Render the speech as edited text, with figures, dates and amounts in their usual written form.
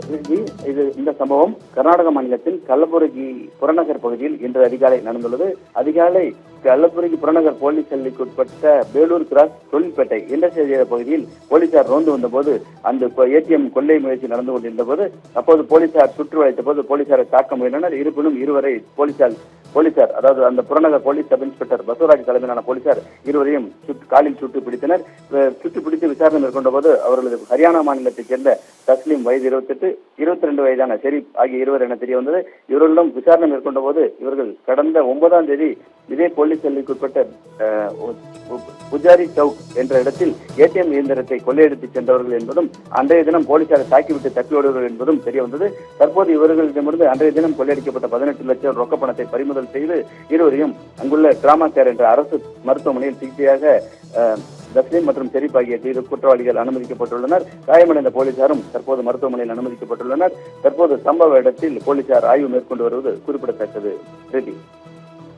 இந்த சம்பவம் கர்நாடக மாநிலத்தின் கல்லபுரகி புறநகர் பகுதியில் இன்று அதிகாலை நடந்துள்ளது. அதிகாலை கல்லபுரகி புறநகர் போலீஸ் எல்லைக்கு உட்பட்ட பேலூர் கிராஸ் தொழில்பேட்டை இண்டஸ்ட்ரியல் பகுதியில் போலீசார் ரோந்து வந்தபோது அந்த ஏடிஎம் கொள்ளை முயற்சி நடந்து கொண்டிருந்த போது அப்போது போலீசார் சுற்றி வளைத்த போது போலீசாரை தாக்க முயன்றனர். இருப்பினும் இருவரை போலீசார் அதாவது அந்த புறநகர் போலீஸ் சப் இன்ஸ்பெக்டர் பசவராஜ் தலைமையிலான போலீசார் இருவரையும் காலில் சுட்டு பிடித்தனர். சுட்டு பிடித்து விசாரணை மேற்கொண்ட போது அவர்களது ஹரியானா மாநிலத்தைச் சேர்ந்த தஸ்லீம் வயது 28, 22 வயதான ஷெரீப் ஆகிய இருவர் என தெரிய வந்தது. இவர்களிடம் விசாரணை மேற்கொண்ட போது இவர்கள் கடந்த 9ஆம் தேதி இதே போலீஸ் எல்லைக்கு உட்பட்ட புஜாரி சவுக் என்ற இடத்தில் ஏடிஎம் இயந்திரத்தை கொள்ளையடித்து சென்றவர்கள் என்பதும் அன்றைய தினம் போலீசாரை தாக்கிவிட்டு தப்பியோடுவர்கள் என்பதும் தெரிய வந்தது. தற்போது இவர்களிடமிருந்து அன்றைய தினம் கொள்ளையடிக்கப்பட்ட 18 லட்சம் ரொக்க பணத்தை பறிமுதல் செய்து இருவரையும் அங்குள்ள டிராமா கேர் என்ற அரசு மருத்துவமனையில் சிகிச்சையாக தஸ்லீம் மற்றும் ஷெரீப் ஆகிய இரு குற்றவாளிகள் அனுமதிக்கப்பட்டுள்ளனர். காயமடைந்த போலீசாரும் தற்போது மருத்துவமனையில் அனுமதிக்கப்பட்டுள்ளனர். தற்போது சம்பவ இடத்தில் போலீசார் ஆய்வு மேற்கொண்டு வருவது குறிப்பிடத்தக்கது.